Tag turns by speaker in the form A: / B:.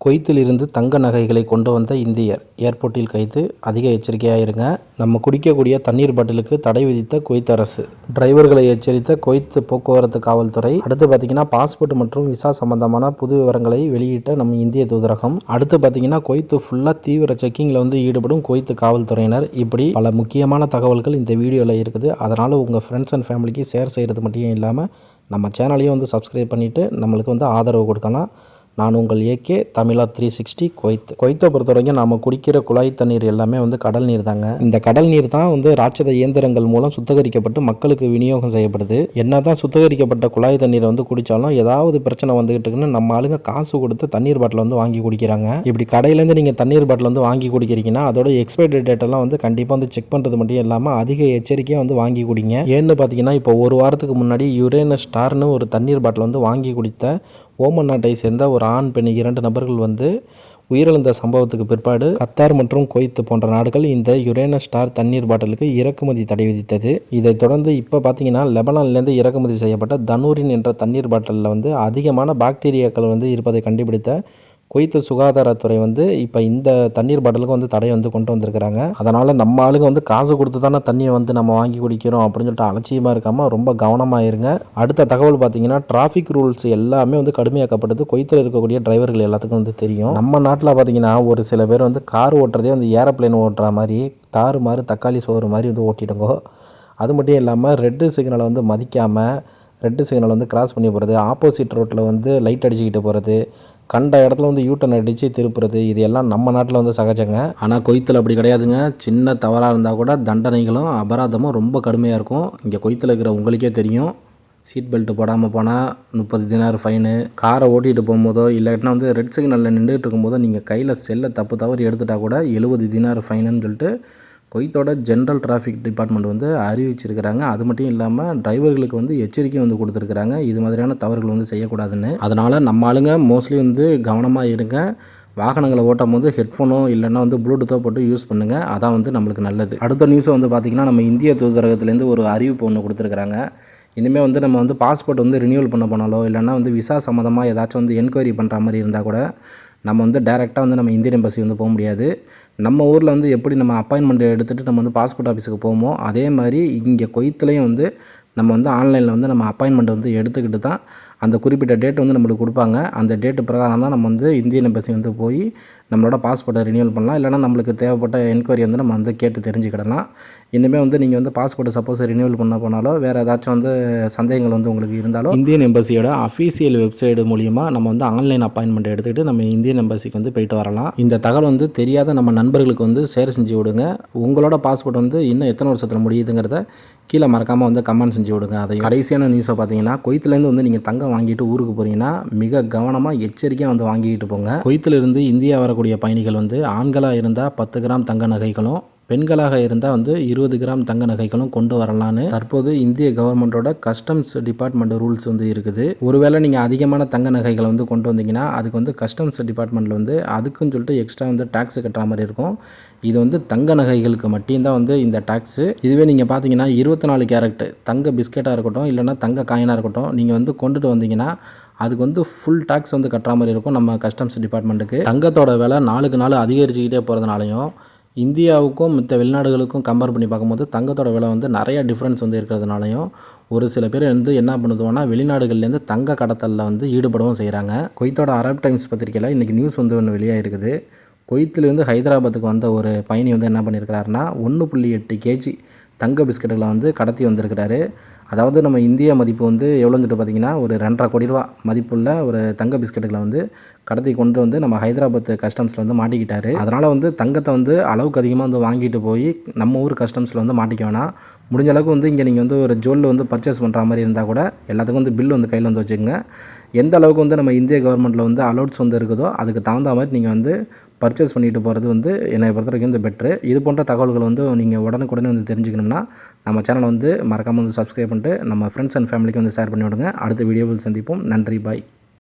A: குவைத்திலிருந்து தங்க நகைகளை கொண்டு வந்த இந்தியர் ஏர்போர்ட்டில் கைது. அதிக எச்சரிக்கையாக இருங்க. நம்ம குடிக்கக்கூடிய தண்ணீர் பாட்டிலுக்கு தடை விதித்த குவைத் அரசு. டிரைவர்களை எச்சரித்த குவைத் போக்குவரத்து காவல்துறை. அடுத்து பார்த்தீங்கன்னா பாஸ்போர்ட் மற்றும் விசா சம்பந்தமான புது விவரங்களை வெளியிட்ட நம்ம இந்திய தூதரகம். அடுத்து பார்த்தீங்கன்னா குவைத் ஃபுல்லாக தீவிர செக்கிங்கில் ஈடுபடும் குவைத் காவல்துறையினர். இப்படி பல முக்கியமான தகவல்கள் இந்த வீடியோவில் இருக்குது. அதனால் உங்கள் ஃப்ரெண்ட்ஸ் அண்ட் ஃபேமிலிக்கு ஷேர் செய்கிறது மட்டும் இல்லாமல் நம்ம சேனலையும் சப்ஸ்கிரைப் பண்ணிவிட்டு நம்மளுக்கு ஆதரவு கொடுக்கலாம். நான் உங்கள் ஏகே தமிழா 360 குவைத்தை பொறுத்த வரைக்கும் நாம் குடிக்கிற குழாய் தண்ணீர் எல்லாமே கடல் நீர் தாங்க. இந்த கடல் நீர் தான் ராட்சத இயந்திரங்கள் மூலம் சுத்திகரிக்கப்பட்டு மக்களுக்கு விநியோகம் செய்யப்படுது. என்ன தான் சுத்திகரிக்கப்பட்ட குழாய் தண்ணீரை குடித்தாலும் ஏதாவது பிரச்சனை வந்துகிட்டு இருக்குன்னு நம்ம ஆளுங்க காசு கொடுத்து தண்ணீர் பாட்டில் வாங்கி குடிக்கிறாங்க. இப்படி கடையிலேருந்து நீங்கள் தண்ணீர் பாட்டில் வாங்கி குடிக்கிறீங்கன்னா அதோட எக்ஸ்பைரி டேட்டெல்லாம் கண்டிப்பாக செக் பண்ணுறது மட்டும் இல்லாமல் அதிக எச்சரிக்கையாக வாங்கி குடிங்க. ஏன்னு பார்த்தீங்கன்னா இப்போ ஒரு வாரத்துக்கு முன்னாடி யுரேனஸ் ஸ்டார்னு ஒரு தண்ணீர் பாட்டில் வாங்கி குடித்த ஓமன் நாட்டை சேர்ந்த ஒரு ஆண் பெண் 2 நபர்கள் உயிரிழந்த சம்பவத்துக்கு பிற்பாடு கத்தார் மற்றும் குவைத் போன்ற நாடுகள் இந்த யுரேனஸ் ஸ்டார் தண்ணீர் பாட்டிலுக்கு இறக்குமதி தடை விதித்தது. இதைத் தொடர்ந்து இப்போ பார்த்தீங்கன்னா லெபனான்லேருந்து இறக்குமதி செய்யப்பட்ட தனூரின் என்ற தண்ணீர் பாட்டிலில் அதிகமான பாக்டீரியாக்கள் இருப்பதை கண்டுபிடித்த குவைத் சுகாதாரத்துறை இப்போ இந்த தண்ணீர் பாட்டிலுக்கு தடை கொண்டு வந்திருக்கிறாங்க. அதனால் நம்ம ஆளுங்க காசு கொடுத்து தானே தண்ணியை நம்ம வாங்கி குடிக்கிறோம் அப்படின்னு சொல்லிட்டு அலட்சியமாக இருக்காமல் ரொம்ப கவனமாக இருங்க. அடுத்த தகவல் பார்த்தீங்கன்னா டிராஃபிக் ரூல்ஸ் எல்லாமே கடுமையாக்கப்படுது. குவைத்தில் இருக்கக்கூடிய டிரைவர்கள் எல்லாத்துக்கும் தெரியும். நம்ம நாட்டில் பார்த்தீங்கன்னா ஒரு சில பேர் கார் ஓட்டுறதே ஏரோப்ளேன் ஓட்டுற மாதிரி தாறுமாறு தக்காளி சோறு மாதிரி ஓட்டிடுங்கோ. அது மட்டும் இல்லாமல் ரெட்டு சிக்னலை மதிக்காமல் ரெட்டு சிக்னல் கிராஸ் பண்ணி போகிறது, ஆப்போசிட் ரோட்டில் லைட் அடிச்சுக்கிட்டு போகிறது, கண்ட இடத்துல யூட்டன் அடித்து திருப்புறது, இது எல்லாம் நம்ம நாட்டில் சகஜங்க. ஆனால் குவைத்தில் அப்படி கிடையாதுங்க. சின்ன தவறாக இருந்தால் கூட தண்டனைகளும் அபராதமும் ரொம்ப கடுமையாக இருக்கும். இங்கே குவைத்தில் இருக்கிற உங்களுக்கே தெரியும். சீட் பெல்ட் போடாமல் போனால் 30 தினார் ஃபைனு. காரை ஓட்டிகிட்டு போகும்போதோ இல்லாட்டினா ரெட் சிக்னலில் நின்றுட்டு இருக்கும்போதோ நீங்கள் கையில் செல்லை தவறி எடுத்துட்டால் கூட 70 தினார் ஃபைனுன்னு சொல்லிட்டு குவைத்தோட ஜென்ரல் டிராஃபிக் டிபார்ட்மெண்ட் அறிவிச்சிருக்கிறாங்க. அது மட்டும் இல்லாமல் டிரைவர்களுக்கு எச்சரிக்கை கொடுத்துருக்குறாங்க. இது மாதிரியான தவறுகள் செய்யக்கூடாதுன்னு. அதனால் நம்ம ஆளுங்க மோஸ்ட்லி கவனமாக இருங்க. வாகனங்களை ஓட்டும் போது ஹெட்ஃபோனோ இல்லைன்னா ப்ளூடூத்தோ போட்டு யூஸ் பண்ணுங்கள். அதான் நம்மளுக்கு நல்லது. அடுத்த நியூஸை பார்த்திங்கன்னா நம்ம இந்திய தூதரகத்துலேருந்து ஒரு அறிவிப்பு ஒன்று கொடுத்துருக்குறாங்க. இனிமேல் நம்ம பாஸ்போர்ட் ரினியூவல் பண்ண போனாலோ இல்லைன்னா விசா சம்மந்தமாக ஏதாச்சும் என்கொயரி பண்ணுற மாதிரி இருந்தால் கூட நம்ம டைரெக்டாக நம்ம இந்தியன் எம்பசி போக முடியாது. நம்ம ஊரில் எப்படி நம்ம அப்பாயின்மெண்ட் எடுத்துகிட்டு நம்ம பாஸ்போர்ட் ஆஃபீஸுக்கு போவோமோ அதே மாதிரி இங்கே குவைத்துலேயும் நம்ம ஆன்லைனில் நம்ம அப்பாயின்மெண்ட் எடுத்துக்கிட்டு தான் அந்த குறிப்பிட்ட டேட் நம்மளுக்கு கொடுப்பாங்க. அந்த டேட்டு பிரகாரம் தான் நம்ம இந்தியன் எம்பசி போய் நம்மளோட பாஸ்போர்ட்டை ரினியூவல் பண்ணலாம். இல்லைனா நம்மளுக்கு தேவைப்பட்ட என்கொயரி நம்ம கேட்டு தெரிஞ்சுக்கிடலாம். இனிமேல் நீங்கள் பாஸ்போர்ட்டை சப்போஸ் ரினியூவல் பண்ண போனாலோ வேறு ஏதாச்சும் சந்தேகங்கள் உங்களுக்கு இருந்தாலும் இந்தியன் எம்பசியோட அஃபீஷியல் வெப்சைட் மூலிமா நம்ம ஆன்லைன் அப்பாயின்மெண்ட் எடுத்துக்கிட்டு நம்ம இந்தியன் எம்பசிக்கு போயிட்டு வரலாம். இந்த தகவல் தெரியாத நம்ம நண்பர்களுக்கு ஷேர் செஞ்சு விடுங்க. உங்களோட பாஸ்போர்ட் இன்னும் எத்தனை வருஷத்தில் முடியுதுங்கிறத கீழே மறக்காமல் கமெண்ட் செஞ்சு விடுங்க. அதை கடைசியான நியூஸை பார்த்தீங்கன்னா குவைத்திலேருந்து நீங்கள் தங்கம் வாங்கிட்டு ஊருக்கு போகிறீங்கன்னா மிக கவனமாக எச்சரிக்கையாக வாங்கிட்டு போங்க. குவைத்திலிருந்து இந்தியா வரக்கூடிய பயணிகள் ஆண்களாக இருந்தால் 10 கிராம் தங்க நகைகளும் பெண்களாக இருந்தால் 20 கிராம் தங்க நகைகளும் கொண்டு வரலான்னு தற்போது இந்திய கவர்மெண்ட்டோட கஸ்டம்ஸ் டிபார்ட்மெண்ட் ரூல்ஸ் இருக்குது. ஒருவேளை நீங்கள் அதிகமான தங்க நகைகளை கொண்டு வந்தீங்கன்னா அதுக்கு கஸ்டம்ஸ் டிபார்ட்மெண்ட்டில் அதுக்குன்னு சொல்லிட்டு எக்ஸ்ட்ரா டேக்ஸ் கட்டுற மாதிரி இருக்கும். இது தங்க நகைகளுக்கு மட்டும்தான் இந்த டேக்ஸு. இதுவே நீங்கள் பார்த்தீங்கன்னா 24 கேரட் தங்க பிஸ்கெட்டாக இருக்கட்டும் இல்லைனா தங்க காயினாக இருக்கட்டும் நீங்கள் கொண்டுட்டு வந்தீங்கன்னா அதுக்கு ஃபுல் டேக்ஸ் கட்டுற மாதிரி இருக்கும் நம்ம கஸ்டம்ஸ் டிபார்ட்மெண்ட்டுக்கு. தங்கத்தோட விலை நாளுக்கு நாள் அதிகரிச்சுக்கிட்டே போகிறதுனாலையும் இந்தியாவுக்கும் மற்ற வெளிநாடுகளுக்கும் கம்பேர் பண்ணி பார்க்கும்போது தங்கத்தோட விலை நிறையா டிஃப்ரென்ஸ் இருக்கிறதுனாலையும் ஒரு சில பேர் என்ன பண்ணுவோன்னா வெளிநாடுகள்லேருந்து தங்க கடத்தலில் ஈடுபடவும் செய்கிறாங்க. குவைத்தோட அரப் டைம்ஸ் பத்திரிக்கையில் இன்றைக்கி நியூஸ் ஒன்று வெளியாக இருக்குது. குவைத்திலிருந்து ஹைதராபாத்துக்கு வந்த ஒரு பயணி என்ன பண்ணியிருக்கிறாருன்னா 1.8 கேஜி தங்க பிஸ்கெட்டுகளை கடத்தி வந்திருக்கிறாரு. அதாவது நம்ம இந்திய மதிப்பு எவ்வளோன்னு சொல்லிட்டு பார்த்திங்கன்னா ஒரு 2.5 கோடி ரூபா மதிப்புள்ள ஒரு தங்க பிஸ்கெட்டுகளை கடத்தி கொண்டு நம்ம ஹைதராபாத் கஸ்டம்ஸில் மாட்டிக்கிட்டாரு. அதனால் தங்கத்தை அளவுக்கு அதிகமாக வாங்கிட்டு போய் நம்ம ஊர் கஸ்டம்ஸில் மாட்டிக்க வேணாம். முடிஞ்ச அளவுக்கு இங்கே நீங்கள் ஒரு ஜுவல் பர்ச்சேஸ் பண்ணுற மாதிரி இருந்தால் கூட எல்லாத்துக்கும் பில் கையில் வச்சுக்கோங்க. எந்த அளவுக்கு நம்ம இந்திய கவர்மெண்ட்டில் அலோட்ஸ் இருக்குதோ அதுக்கு தகுந்த மாதிரி நீங்கள் பர்ச்சேஸ் பண்ணிட்டு போகிறது என்னை பொறுத்த வரைக்கும் பெட்ரு. இது போன்ற தகவல்கள் நீங்கள் உடனுக்குடனே தெரிஞ்சுக்கணும்னா நம்ம சேனலை மறக்காமல் சப்ஸ்கிரைப் பண்ணிட்டு நம்ம ஃப்ரெண்ட்ஸ் அண்ட் ஃபேமிலிக்கு ஷேர் பண்ணி விடுங்க. அடுத்த வீடியோவில் சந்திப்போம். நன்றி, பாய்.